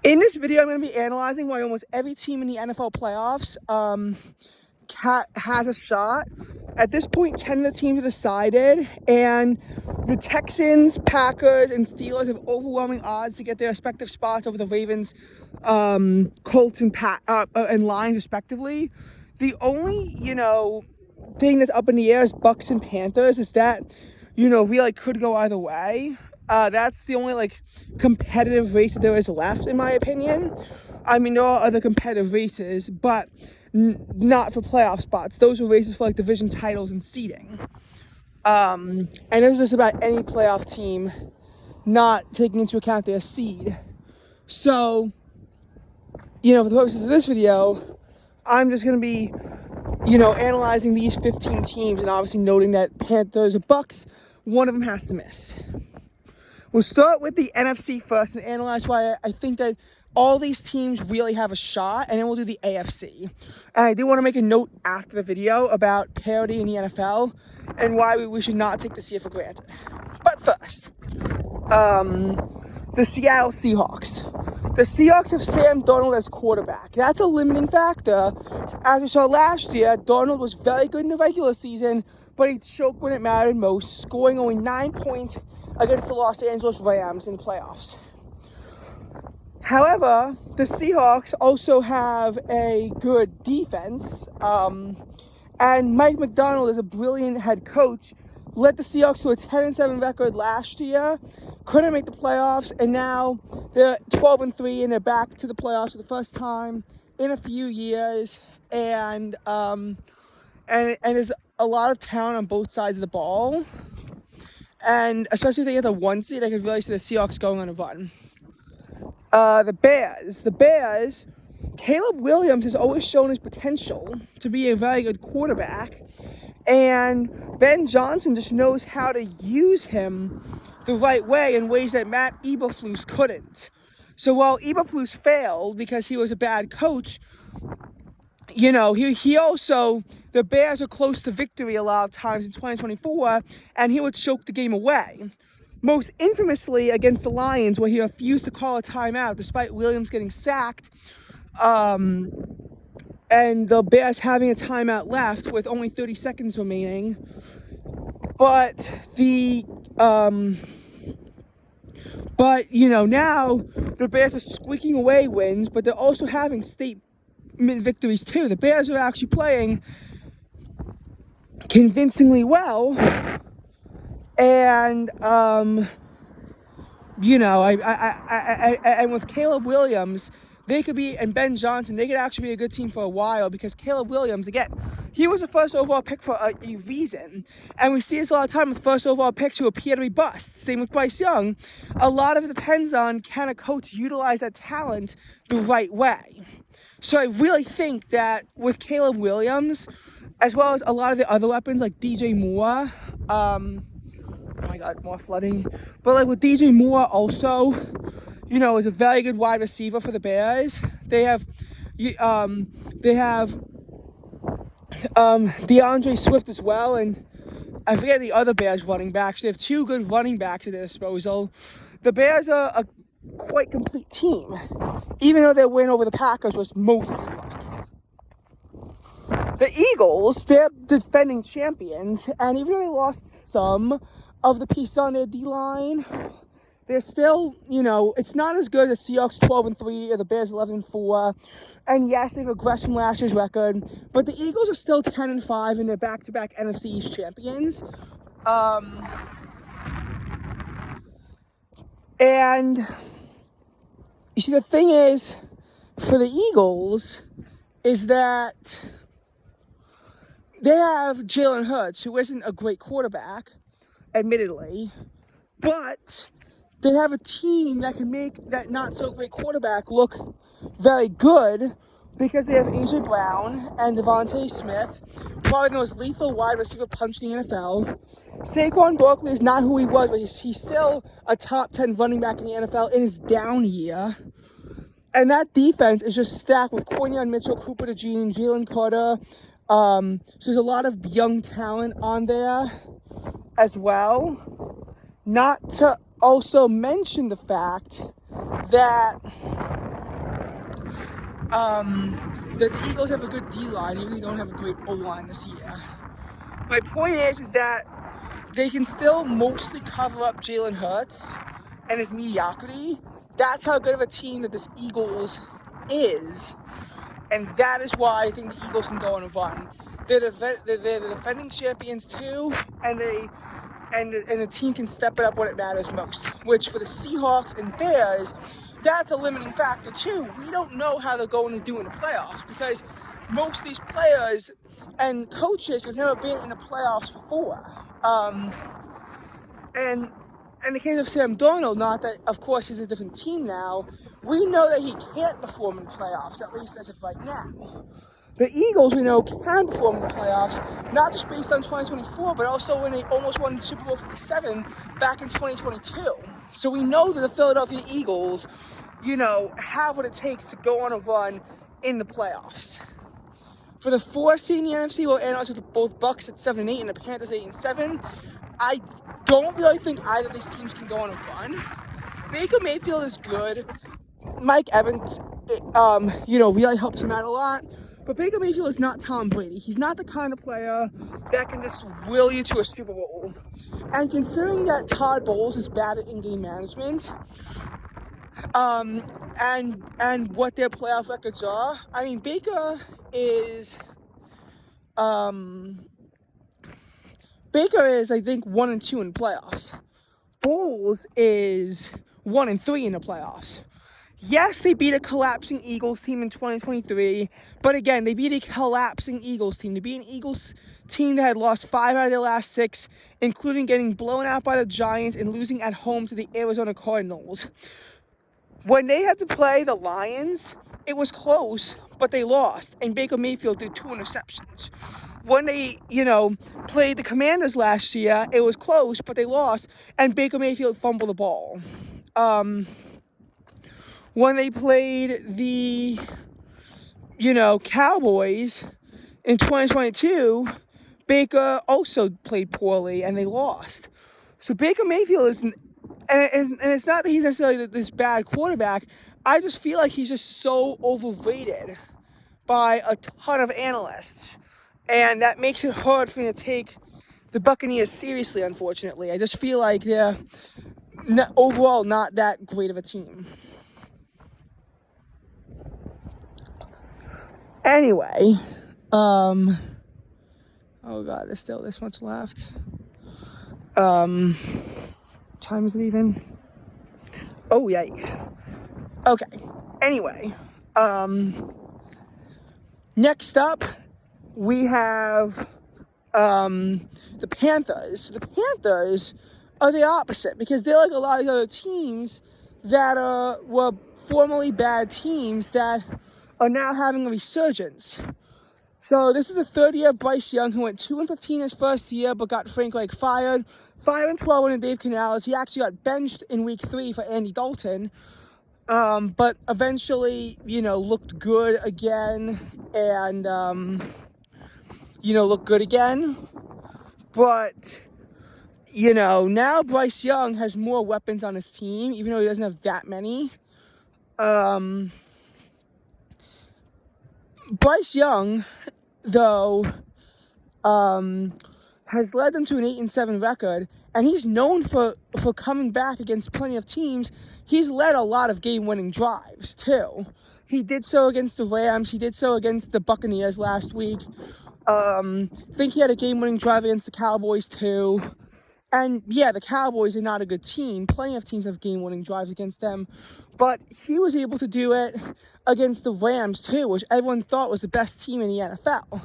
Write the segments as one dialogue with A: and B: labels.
A: In this video, I'm going to be analyzing why almost every team in the NFL playoffs has a shot. At this point, 10 of the teams are decided, and the Texans, Packers, and Steelers have overwhelming odds to get their respective spots over the Ravens, Colts, and Lions, respectively. The only, thing that's up in the air is Bucks and Panthers. Is that, really could go either way. That's the only competitive race that there is left, in my opinion. I mean, there are other competitive races, but not for playoff spots. Those are races for division titles and seeding. And it's just about any playoff team not taking into account their seed. So, for the purposes of this video, I'm just going to be, analyzing these 15 teams and obviously noting that Panthers or Bucks, one of them has to miss. We'll start with the NFC first and analyze why I think that all these teams really have a shot, and then we'll do the AFC. And I do want to make a note after the video about parity in the NFL and why we should not take this year for granted. But first, the Seattle Seahawks. The Seahawks have Sam Darnold as quarterback. That's a limiting factor. As we saw last year, Darnold was very good in the regular season, but he choked when it mattered most, scoring only 9 points against the Los Angeles Rams in the playoffs. However, the Seahawks also have a good defense, and Mike Macdonald is a brilliant head coach. Led the Seahawks to a 10-7 record last year, couldn't make the playoffs, and now they're 12-3 and they're back to the playoffs for the first time in a few years. And there's a lot of talent on both sides of the ball. And especially if they get the 1 seed, I could really see the Seahawks going on a run. The Bears, Caleb Williams has always shown his potential to be a very good quarterback. And Ben Johnson just knows how to use him the right way in ways that Matt Eberflus couldn't. So while Eberflus failed because he was a bad coach, he also, the Bears are close to victory a lot of times in 2024, and he would choke the game away. Most infamously against the Lions, where he refused to call a timeout despite Williams getting sacked, and the Bears having a timeout left with only 30 seconds remaining. But now the Bears are squeaking away wins, but they're also having statement victories too. The Bears are actually playing convincingly well, and and with Caleb Williams, they could be, and Ben Johnson, they could actually be a good team for a while, because Caleb Williams, again, he was the first overall pick for a reason. And we see this a lot of time with first overall picks who appear to be busts. Same with Bryce Young. A lot of it depends on, can a coach utilize that talent the right way? So I really think that with Caleb Williams, as well as a lot of the other weapons like DJ Moore, oh my God, more flooding. But with DJ Moore also, is a very good wide receiver for the Bears. They have DeAndre Swift as well, and I forget the other Bears running backs. They have 2 good running backs at their disposal. The Bears are a quite complete team, even though their win over the Packers was mostly luck. The Eagles, they're defending champions, and even though they lost some of the pieces on their D-line, they're still, it's not as good as Seahawks 12-3 or the Bears 11-4. And yes, they've regressed from last year's record, but the Eagles are still 10-5 and they're back-to-back NFC East champions. And you see, the thing is, for the Eagles, is that they have Jalen Hurts, who isn't a great quarterback, admittedly, but they have a team that can make that not-so-great quarterback look very good, because they have A.J. Brown and Devontae Smith, probably the most lethal wide receiver punch in the NFL. Saquon Barkley is not who he was, but he's still a top 10 running back in the NFL in his down year. And that defense is just stacked with Quinion Mitchell, Cooper DeJean, Jalen Carter. So there's a lot of young talent on there as well. Not to also mention the fact that that the Eagles have a good D-line, even though they don't have a great O-line this year. My point is that they can still mostly cover up Jalen Hurts and his mediocrity. That's how good of a team that this Eagles is, and that is why I think the Eagles can go on a run. They're the defending champions too, and the team can step it up when it matters most. Which for the Seahawks and Bears, that's a limiting factor too. We don't know how they're going to do in the playoffs because most of these players and coaches have never been in the playoffs before. And in the case of Sam Darnold, not that, of course, he's a different team now, we know that he can't perform in the playoffs, at least as of right now. The Eagles, we know, can perform in the playoffs, not just based on 2024, but also when they almost won Super Bowl 57 back in 2022. So we know that the Philadelphia Eagles, have what it takes to go on a run in the playoffs. For the 4th seed in the NFC, we'll analyze with both Bucks at 7-8 and the Panthers 8-7. I don't really think either of these teams can go on a run. Baker Mayfield is good. Mike Evans, really helps him out a lot. But Baker Mayfield is not Tom Brady. He's not the kind of player that can just will you to a Super Bowl. And considering that Todd Bowles is bad at in-game management, and what their playoff records are, I mean, Baker is, I think, 1-2 in the playoffs. Bowles is 1-3 in the playoffs. Yes, they beat a collapsing Eagles team in 2023, but again, they beat a collapsing Eagles team. They beat an Eagles team that had lost 5 out of their last 6, including getting blown out by the Giants and losing at home to the Arizona Cardinals. When they had to play the Lions, it was close, but they lost, and Baker Mayfield did 2 interceptions. When they, played the Commanders last year, it was close, but they lost, and Baker Mayfield fumbled the ball. When they played the, Cowboys in 2022, Baker also played poorly, and they lost. So Baker Mayfield is, and it's not that he's necessarily this bad quarterback. I just feel like he's just so overrated by a ton of analysts. And that makes it hard for me to take the Buccaneers seriously, unfortunately. I just feel like they're overall not that great of a team. Anyway, oh God, there's still this much left. Time is it even? Oh, yikes. Okay, anyway, next up, we have the Panthers. The Panthers are the opposite because they're like a lot of other teams that were formerly bad teams that are now having a resurgence. So this is the 3rd year of Bryce Young, who went 2-15 his first year, but got Frank Reich fired. 5-12 under Dave Canales. He actually got benched in week 3 for Andy Dalton, but eventually, looked good again, and looked good again. But now Bryce Young has more weapons on his team, even though he doesn't have that many. Bryce Young, though, has led them to an 8-7 record, and he's known for coming back against plenty of teams. He's led a lot of game-winning drives, too. He did so against the Rams. He did so against the Buccaneers last week. I think he had a game-winning drive against the Cowboys, too. And, yeah, the Cowboys are not a good team. Plenty of teams have game-winning drives against them. But he was able to do it against the Rams, too, which everyone thought was the best team in the NFL.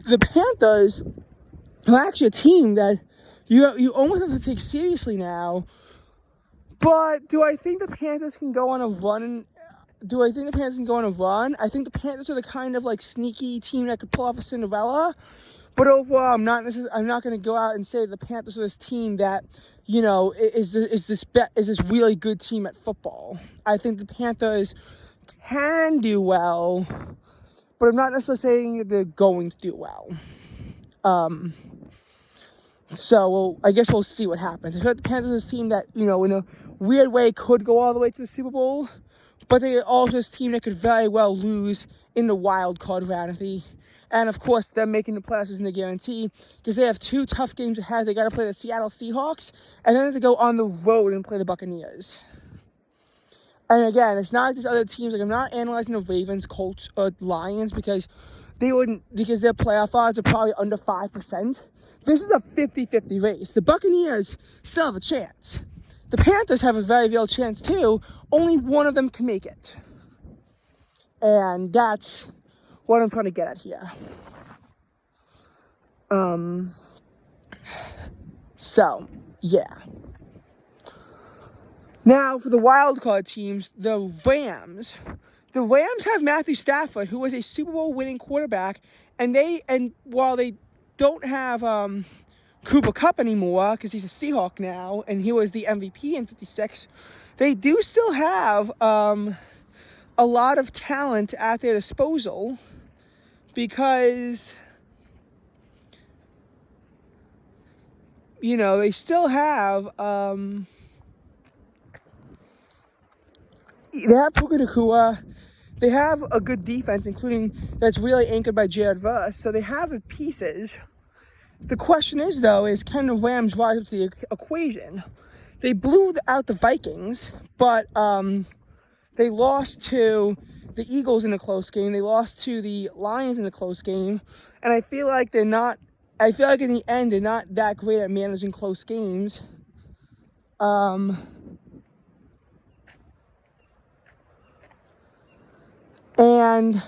A: The Panthers are actually a team that you almost have to take seriously now. But do I think the Panthers can go on a run? I think the Panthers are the kind of sneaky team that could pull off a Cinderella. But overall, I'm not going to go out and say the Panthers are this team that is this really good team at football. I think the Panthers can do well, but I'm not necessarily saying that they're going to do well. So I guess we'll see what happens. I feel like the Panthers are a team that in a weird way could go all the way to the Super Bowl, but they are also this team that could very well lose in the wild card round. And of course, them making the playoffs isn't a guarantee because they have 2 tough games ahead. They got to play the Seattle Seahawks, and then they have to go on the road and play the Buccaneers. And again, it's not like these other teams. Like, I'm not analyzing the Ravens, Colts, or Lions because their playoff odds are probably under 5%. This is a 50-50 race. The Buccaneers still have a chance. The Panthers have a very real chance too. Only one of them can make it. And that's what I'm trying to get at here. So, yeah. Now, for the wild card teams, the Rams have Matthew Stafford, who was a Super Bowl winning quarterback, and while they don't have Cooper Kupp anymore because he's a Seahawk now, and he was the MVP in '56, they do still have a lot of talent at their disposal because, they still have they have Puka Nacua. They have a good defense, including that's really anchored by Jared Verse. So they have the pieces. The question is, though, can the Rams rise up to the equation? They blew out the Vikings, but they lost to the Eagles in a close game. They lost to the Lions in a close game. And I feel like in the end, they're not that great at managing close games. And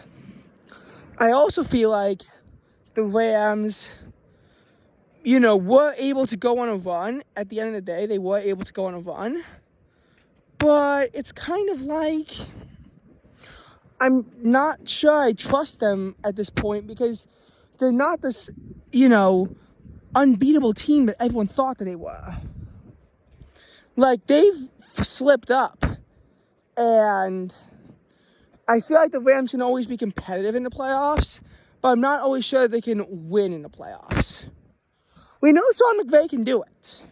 A: I also feel like the Rams, were able to go on a run. At the end of the day, they were able to go on a run. But it's kind of like, I'm not sure I trust them at this point because they're not this, unbeatable team that everyone thought that they were. Like, they've slipped up. And I feel like the Rams can always be competitive in the playoffs, but I'm not always sure they can win in the playoffs. We know Sean McVay can do it.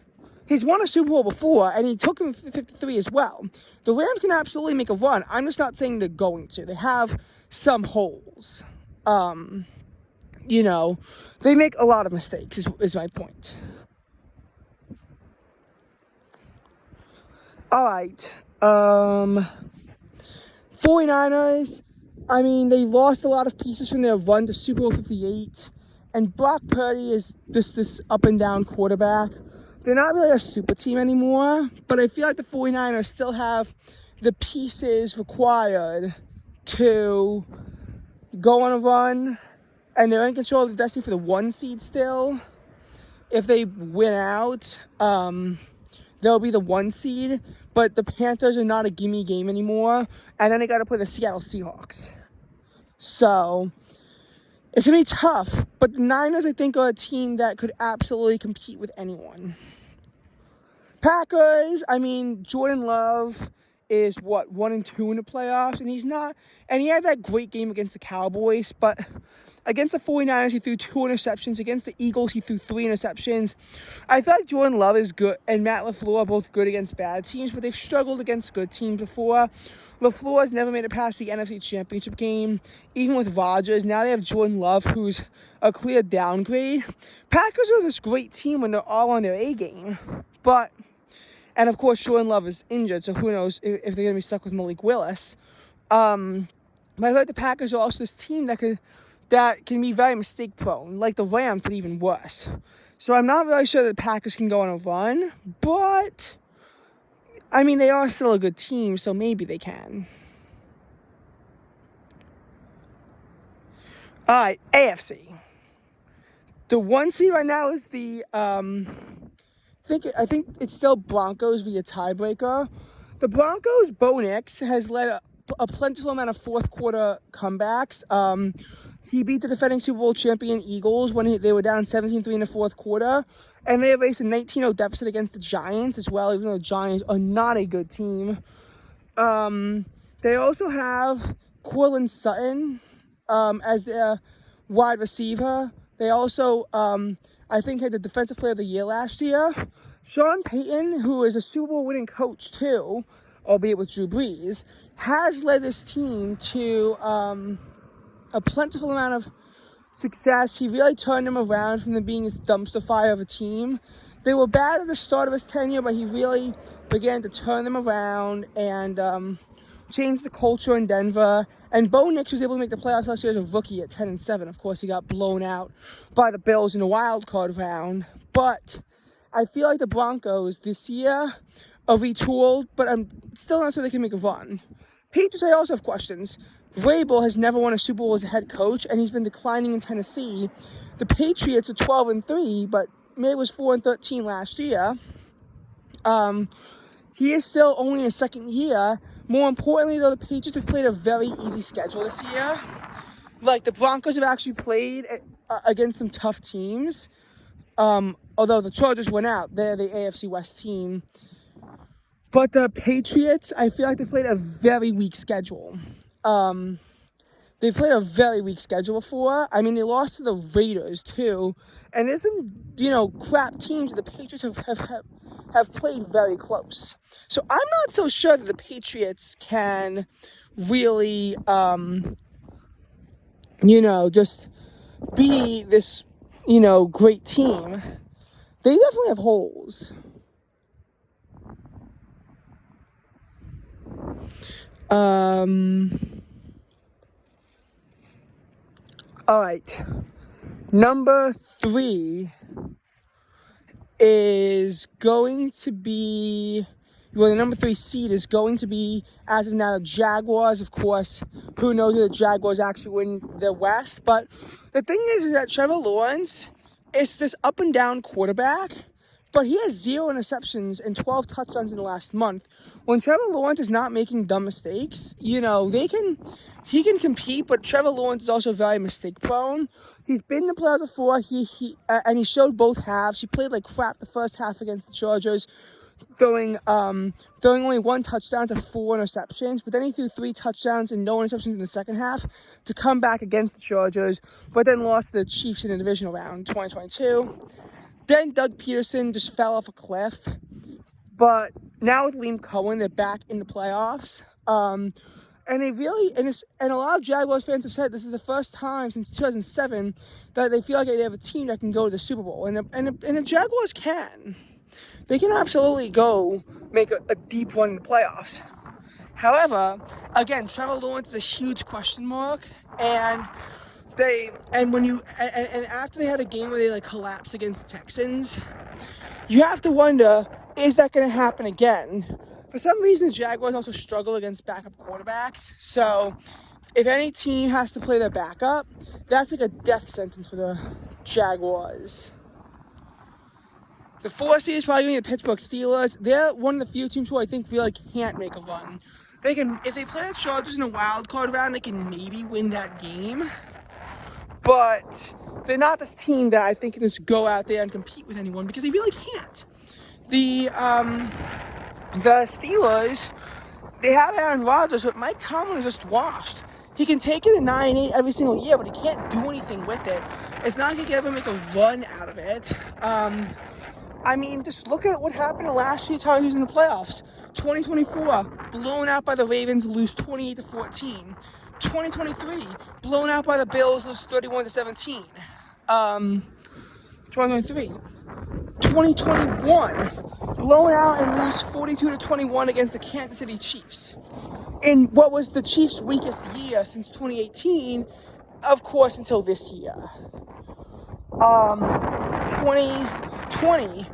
A: He's won a Super Bowl before, and he took him 53 as well. The Rams can absolutely make a run. I'm just not saying they're going to. They have some holes. They make a lot of mistakes, is my point. All right. 49ers, they lost a lot of pieces from their run to Super Bowl 58. And Brock Purdy is just this up-and-down quarterback. They're not really a super team anymore, but I feel like the 49ers still have the pieces required to go on a run. And they're in control of the destiny for the 1 seed still. If they win out, they'll be the 1 seed. But the Panthers are not a gimme game anymore. And then they got to play the Seattle Seahawks. So it's going to be tough. But the Niners, I think, are a team that could absolutely compete with anyone. Packers, Jordan Love is 1-2 in the playoffs. And he had that great game against the Cowboys. But against the 49ers, he threw 2 interceptions. Against the Eagles, he threw 3 interceptions. I feel like Jordan Love is good, and Matt LaFleur are both good against bad teams, but they've struggled against good teams before. LaFleur has never made it past the NFC Championship game, even with Rodgers. Now they have Jordan Love, who's a clear downgrade. Packers are this great team when they're all on their A game, and of course Jordan Love is injured, so who knows if they're going to be stuck with Malik Willis. But I feel like the Packers are also this team that can be very mistake prone, like the Rams, but even worse. So I'm not really sure that the Packers can go on a run, but they are still a good team, so maybe they can. All right, AFC. The 1 seed right now is the I think it's still Broncos via tiebreaker. The Broncos, Bo Nix has led a plentiful amount of fourth quarter comebacks. He beat the defending Super Bowl champion Eagles when they were down 17-3 in the fourth quarter. And they have faced a 19-0 deficit against the Giants as well, even though the Giants are not a good team. They also have Courtland Sutton as their wide receiver. They also, I think, had the Defensive Player of the Year last year. Sean Payton, who is a Super Bowl winning coach too, albeit with Drew Brees, has led this team to a plentiful amount of success. He really turned them around from them being this dumpster fire of a team. They were bad at the start of his tenure, but he really began to turn them around and changed the culture in Denver. And Bo Nix was able to make the playoffs last year as a rookie at 10-7. Of course, he got blown out by the Bills in the wild card round. But I feel like the Broncos this year are retooled, but I'm still not sure they can make a run. Patriots, I also have questions. Vrabel has never won a Super Bowl as a head coach, and he's been declining in Tennessee. The Patriots are 12-3, but May was 4-13 last year. He is still only in his second year. More importantly, though, the Patriots have played a very easy schedule this year. Like, the Broncos have actually played against some tough teams. Although the Chargers went out. They're the AFC West team. But the Patriots, I feel like they played a very weak schedule. They've played a very weak schedule before. I mean, they lost to the Raiders, too. And there's some, crap teams that the Patriots have played very close. So I'm not so sure that the Patriots can really, just be this, great team. They definitely have holes. All right. Number 3 is going to be, the number 3 seed is going to be, as of now, the Jaguars. Of course, who knows if the Jaguars actually win the West. But the thing is that Trevor Lawrence is this up and down quarterback, but he has 0 interceptions and 12 touchdowns in the last month. When Trevor Lawrence is not making dumb mistakes, he can compete, but Trevor Lawrence is also very mistake prone. He's been in the playoffs before. And he showed both halves. He played like crap the first half against the Chargers, throwing only 1 touchdown to 4 interceptions. But then he threw 3 touchdowns and no interceptions in the second half to come back against the Chargers, but then lost to the Chiefs in the divisional round 2022. Then Doug Peterson just fell off a cliff. But now with Liam Cohen, they're back in the playoffs. And they really, and a lot of Jaguars fans have said this is the first time since 2007 that they feel like they have a team that can go to the Super Bowl. And the Jaguars can. They can absolutely go make a deep run in the playoffs. However, again, Trevor Lawrence is a huge question mark. And after they had a game where they collapsed against the Texans, you have to wonder, is that going to happen again? For some reason, the Jaguars also struggle against backup quarterbacks. So if any team has to play their backup, that's like a death sentence for the Jaguars. The 4 seed is probably going to be the Pittsburgh Steelers. They're one of the few teams who I think really can't make a run. They can, if they play the Chargers in a wild card round, they can maybe win that game. But they're not this team that I think can just go out there and compete with anyone, because they really can't. The Steelers, they have Aaron Rodgers, but Mike Tomlin is just washed. He can take it to 9-8 every single year, but he can't do anything with it. It's not like he can ever make a run out of it. I mean, just look at what happened the last few times he was in the playoffs. 2024, blown out by the Ravens, lose 28-14. 2023, blown out by the Bills, lose 31-17. 2023. 2021, blown out and lose 42-21 against the Kansas City Chiefs. In what was the Chiefs' weakest year since 2018, of course, until this year. 2020,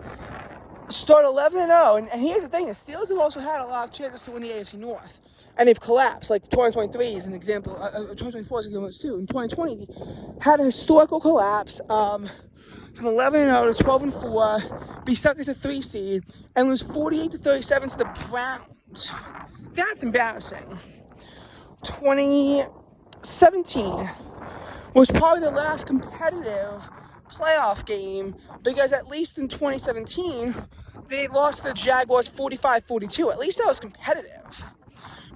A: start 11-0, and here's the thing, the Steelers have also had a lot of chances to win the AFC North, and they've collapsed. Like 2023 is an example, 2024 is an example too, and 2020 had a historical collapse, from 11-0 to 12-4, be stuck as a 3 seed, and lose 48-37 to the Browns. That's embarrassing. 2017 was probably the last competitive playoff game, because at least in 2017, they lost to the Jaguars 45-42. At least that was competitive.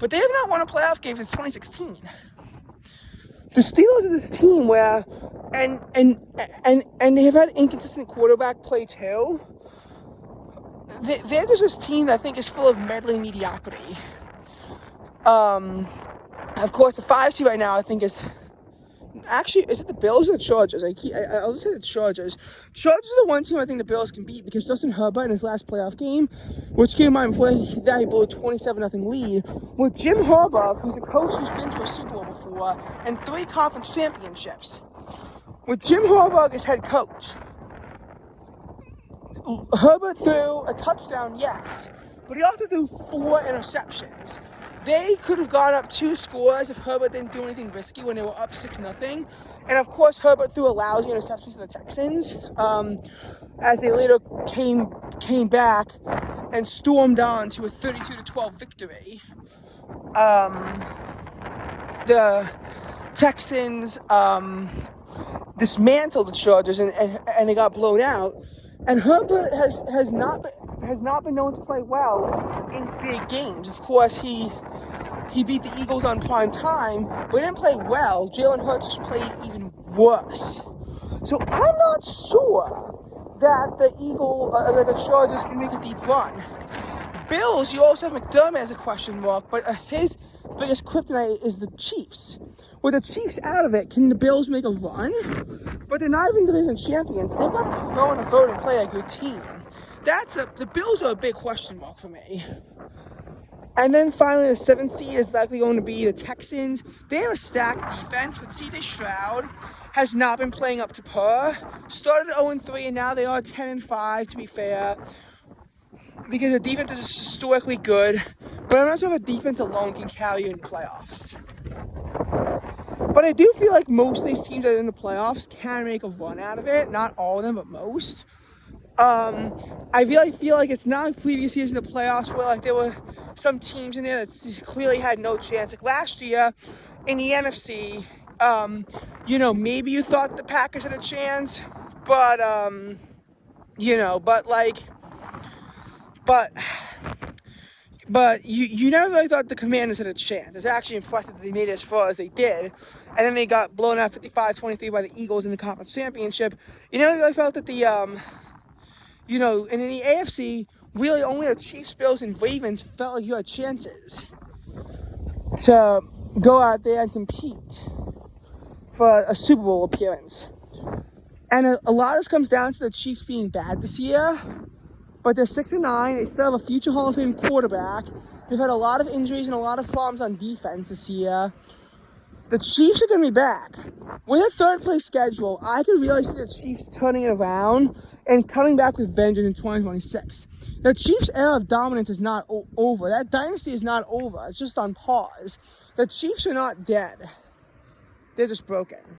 A: But they have not won a playoff game since 2016. The Steelers are this team where, and they have had inconsistent quarterback play too. They're just this team that I think is full of meddling mediocrity. Of course, the 5 seed right now, I think, is actually, is it the Bills or the Chargers? I'll just say the Chargers. Chargers are the one team I think the Bills can beat because Justin Herbert in his last playoff game, which came on before that he blew a 27-0 lead, with Jim Harbaugh, who's a coach who's been to a Super Bowl before, and 3 conference championships. With Jim Harbaugh as head coach, Herbert threw a touchdown, yes, but he also threw 4 interceptions. They could have gone up 2 scores if Herbert didn't do anything risky when they were up 6-0. And of course, Herbert threw a lousy interception to the Texans, as they later came back and stormed on to a 32-12 victory. The Texans dismantled the Chargers and they got blown out. And Herbert has not been known to play well in big games. Of course, he beat the Eagles on prime time, but he didn't play well. Jalen Hurts just played even worse. So I'm not sure that the Chargers can make a deep run. Bills, you also have McDermott as a question mark, but his biggest kryptonite is the Chiefs. With the Chiefs out of it, can the Bills make a run? But they're not even division champions. They've got to go on the road and play a good team. The Bills are a big question mark for me. And then finally, the 7th seed is likely going to be the Texans. They have a stacked defense, but C.J. Stroud has not been playing up to par. Started 0-3, and now they are 10-5, to be fair, because the defense is historically good. But I'm not sure if a defense alone can carry you in the playoffs. But I do feel like most of these teams that are in the playoffs can make a run out of it. Not all of them, but most. I really feel like it's not like previous years in the playoffs where like there were some teams in there that clearly had no chance. Like last year in the NFC, maybe you thought the Packers had a chance, but you never really thought the Commanders had a chance. It's actually impressive that they made it as far as they did. And then they got blown out 55-23 by the Eagles in the conference championship. You never really felt that and in the AFC, really only the Chiefs, Bills, and Ravens felt like you had chances to go out there and compete for a Super Bowl appearance. And a lot of this comes down to the Chiefs being bad this year. But they're 6-9. They still have a future Hall of Fame quarterback. They've had a lot of injuries and a lot of problems on defense this year. The Chiefs are going to be back. With a third-place schedule, I could really see the Chiefs turning it around and coming back with vengeance in 2026. The Chiefs' era of dominance is not over. That dynasty is not over. It's just on pause. The Chiefs are not dead. They're just broken.